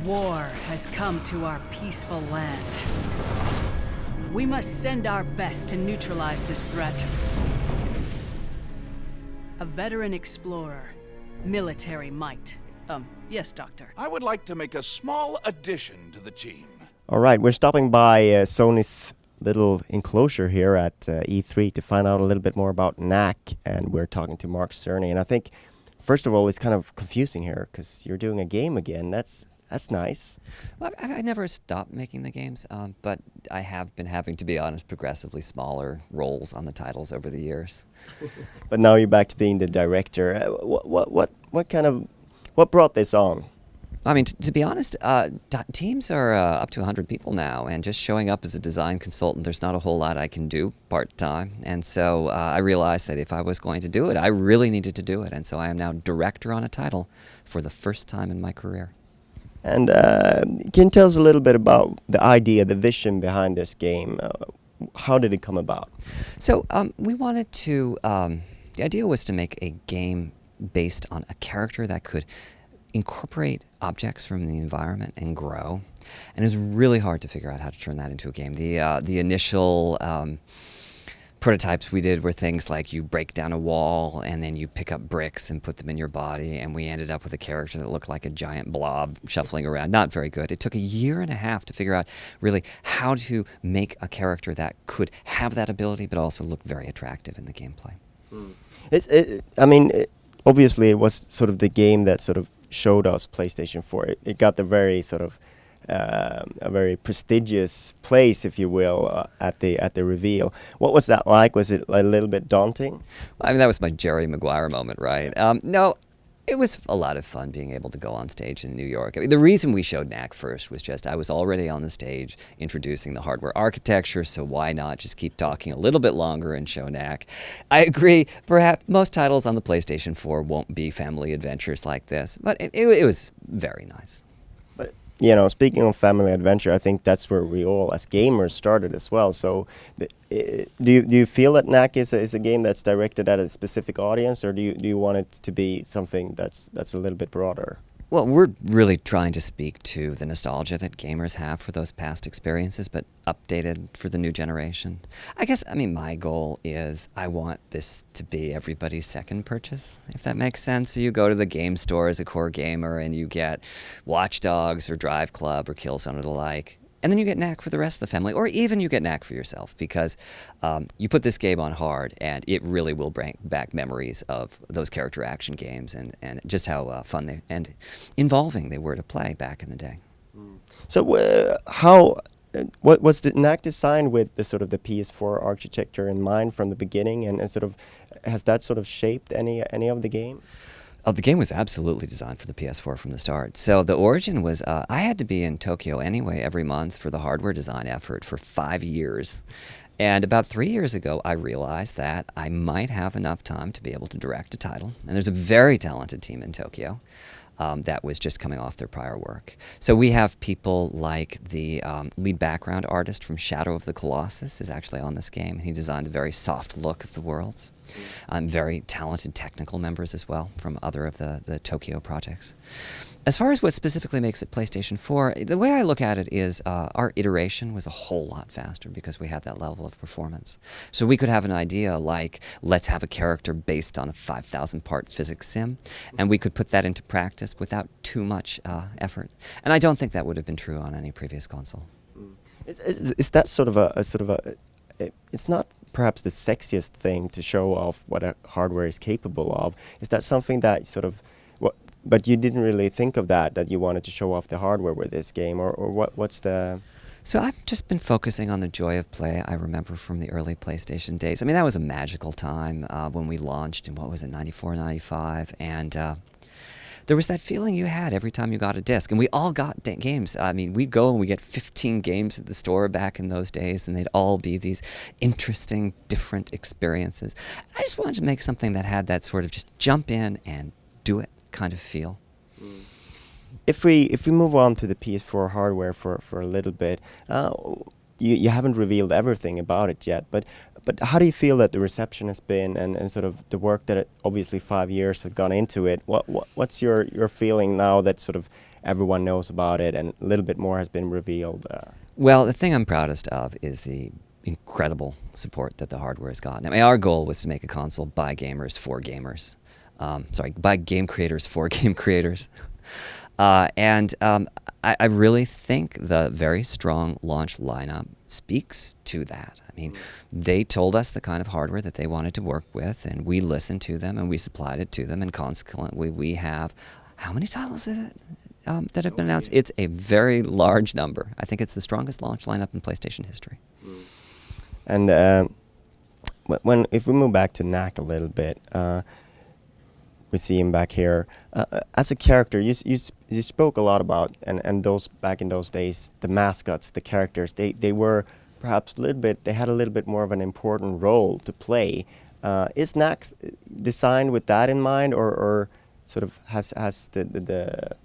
War has come to our peaceful land. We must send our best to neutralize this threat. A veteran explorer, military might. Yes, Doctor. I would like to make a small addition to the team. All right, we're stopping by Sony's little enclosure here at E3 to find out a little bit more about Knack, and we're talking to Mark Cerny. And I think, first of all, it's kind of confusing here because you're doing a game again. That's nice. Well, I never stopped making the games, but I have been having, to be honest, progressively smaller roles on the titles over the years. But now you're back to being the director. What brought this on? I mean, to be honest, teams are up to 100 people now, and just showing up as a design consultant, there's not a whole lot I can do part-time. And so I realized that if I was going to do it, I really needed to do it. And so I am now director on a title for the first time in my career. And can you tell us a little bit about the idea, the vision behind this game? How did it come about? So we wanted to, the idea was to make a game based on a character that could incorporate objects from the environment and grow. And it was really hard to figure out how to turn that into a game. The initial prototypes we did were things like you break down a wall and then you pick up bricks and put them in your body, and we ended up with a character that looked like a giant blob shuffling around. Not very good. It took a year and a half to figure out really how to make a character that could have that ability but also look very attractive in the gameplay. Obviously it was sort of the game that sort of showed us PlayStation 4. It got the very sort of a very prestigious place, if you will, at the reveal. What was that like? Was it a little bit daunting? I mean, that was my Jerry Maguire moment, right? No, it was a lot of fun being able to go on stage in New York. I mean, the reason we showed Knack first was just I was already on the stage introducing the hardware architecture, so why not just keep talking a little bit longer and show Knack? I agree, perhaps most titles on the PlayStation 4 won't be family adventures like this, but it was very nice. You know, speaking of family adventure, I think that's where we all, as gamers, started as well. So, do you feel that Knack is a game that's directed at a specific audience, or do you want it to be something that's a little bit broader? Well, we're really trying to speak to the nostalgia that gamers have for those past experiences, but updated for the new generation. I guess, my goal is I want this to be everybody's second purchase, if that makes sense. So you go to the game store as a core gamer and you get Watch Dogs or Driveclub or Killzone or the like. And then you get Knack for the rest of the family, or even you get Knack for yourself, because you put this game on hard and it really will bring back memories of those character action games and just how fun and involving they were to play back in the day. So what was the Knack designed with the sort of the PS4 architecture in mind from the beginning, and sort of has that sort of shaped any of the game? Oh, the game was absolutely designed for the PS4 from the start. So the origin was, I had to be in Tokyo anyway every month for the hardware design effort for 5 years. And about 3 years ago, I realized that I might have enough time to be able to direct a title. And there's a very talented team in Tokyo that was just coming off their prior work. So we have people like the lead background artist from Shadow of the Colossus is actually on this game. He designed the very soft look of the worlds. Very talented technical members as well from other of the Tokyo projects. As far as what specifically makes it PlayStation 4, the way I look at it is our iteration was a whole lot faster because we had that level of performance. So we could have an idea like, let's have a character based on a 5,000-part physics sim, and we could put that into practice without too much effort. And I don't think that would have been true on any previous console. Is that sort of it's not perhaps the sexiest thing to show off what a hardware is capable of. Is that something that sort of, but you didn't really think of that you wanted to show off the hardware with this game, or what's the... So I've just been focusing on the joy of play I remember from the early PlayStation days. I mean, that was a magical time when we launched in, 94, 95, and there was that feeling you had every time you got a disc. And we all got games. I mean, we'd go and we'd get 15 games at the store back in those days, and they'd all be these interesting, different experiences. I just wanted to make something that had that sort of just jump in and do it kind of feel. If we move on to the PS4 hardware for a little bit, you haven't revealed everything about it yet, but how do you feel that the reception has been, and sort of the work that obviously 5 years has gone into it? What's your feeling now that sort of everyone knows about it and a little bit more has been revealed? Well, the thing I'm proudest of is the incredible support that the hardware has gotten. I mean, our goal was to make a console by gamers for gamers. By game creators for game creators. I really think the very strong launch lineup speaks to that. I mean, they told us the kind of hardware that they wanted to work with, and we listened to them, and we supplied it to them, and consequently we have, how many titles is it that have been announced? It's a very large number. I think it's the strongest launch lineup in PlayStation history. And if we move back to Knack a little bit, we see him back here. As a character, you spoke a lot about, and those back in those days, the mascots, the characters, they were perhaps they had a little bit more of an important role to play. Is Knack designed with that in mind, or sort of has the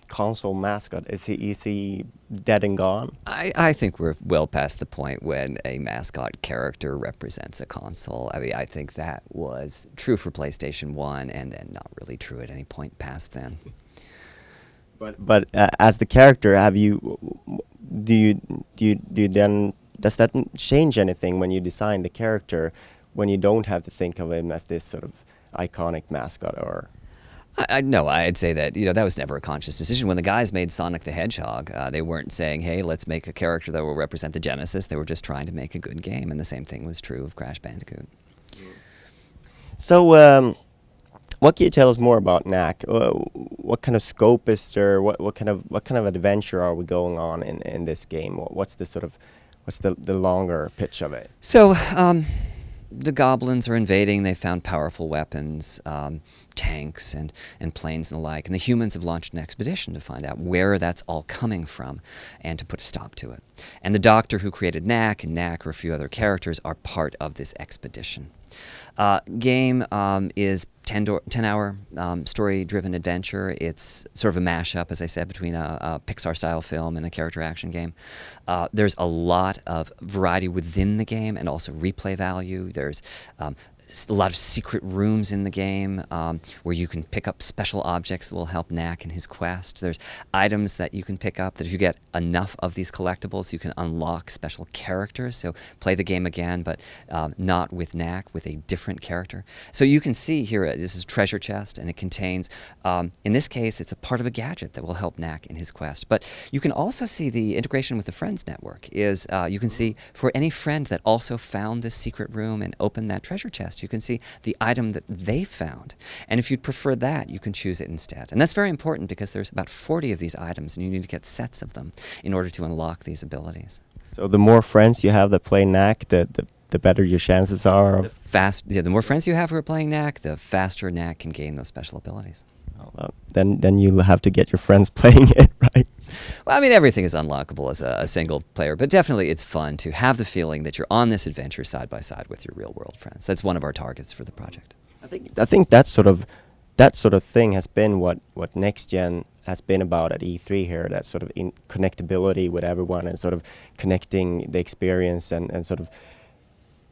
console mascot, is he dead and gone? I think we're well past the point when a mascot character represents a console. I mean, I think that was true for PlayStation 1 and then not really true at any point past then. But as the character, do you then, does that change anything when you design the character, when you don't have to think of him as this sort of iconic mascot? Or No, I'd say that that was never a conscious decision. When the guys made Sonic the Hedgehog, they weren't saying, "Hey, let's make a character that will represent the Genesis." They were just trying to make a good game, and the same thing was true of Crash Bandicoot. So, what can you tell us more about Knack? What kind of scope is there? What kind of adventure are we going on in this game? What's the longer pitch of it? So, the goblins are invading. They found powerful weapons, tanks and planes and the like. And the humans have launched an expedition to find out where that's all coming from and to put a stop to it. And the doctor who created Knack and Knack or a few other characters are part of this expedition. Game is 10-hour story-driven adventure. It's sort of a mashup, as I said, between a Pixar-style film and a character action game. There's a lot of variety within the game and also replay value. There's a lot of secret rooms in the game where you can pick up special objects that will help Knack in his quest. There's items that you can pick up that if you get enough of these collectibles, you can unlock special characters. So play the game again, but not with Knack, with a different character. So you can see here, this is treasure chest, and it contains, in this case, it's a part of a gadget that will help Knack in his quest. But you can also see the integration with the Friends Network is you can see for any friend that also found this secret room and opened that treasure chest, you can see the item that they found. And if you'd prefer that, you can choose it instead. And that's very important because there's about 40 of these items, and you need to get sets of them in order to unlock these abilities. So the more friends you have that play Knack, the better your chances are of... The more friends you have who are playing Knack, the faster Knack can gain those special abilities. Then you'll have to get your friends playing it, right? Well, I mean, everything is unlockable as a single player, but definitely it's fun to have the feeling that you're on this adventure side by side with your real world friends. That's one of our targets for the project. I think that sort of thing has been what Next Gen has been about at E3 here. That sort of connectability with everyone and sort of connecting the experience and sort of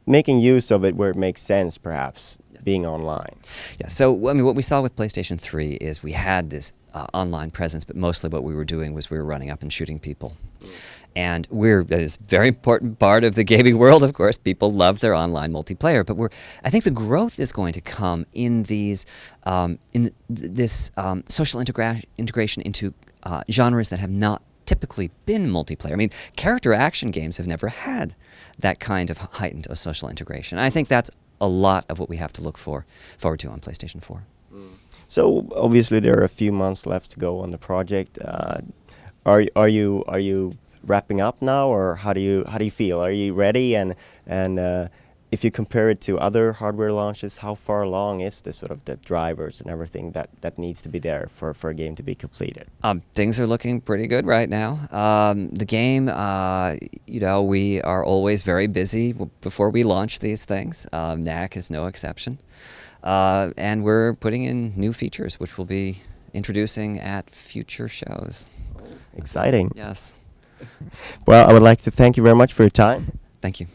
making use of it where it makes sense, perhaps. Being online. Yeah, so I mean, what we saw with PlayStation 3 is we had this online presence, but mostly what we were doing was we were running up and shooting people. And that is a very important part of the gaming world, of course. People love their online multiplayer, but I think the growth is going to come in these, this social integration into genres that have not typically been multiplayer. I mean, character action games have never had that kind of heightened social integration. And I think that's a lot of what we have to look forward to on PlayStation 4. So obviously there are a few months left to go on the project. Are you wrapping up now, or how do you feel? Are you ready? And if you compare it to other hardware launches, how far along is the sort of the drivers and everything that needs to be there for a game to be completed? Things are looking pretty good right now. The game, we are always very busy before we launch these things. Knack is no exception. And we're putting in new features, which we'll be introducing at future shows. Exciting. Yes. Well, I would like to thank you very much for your time. Thank you.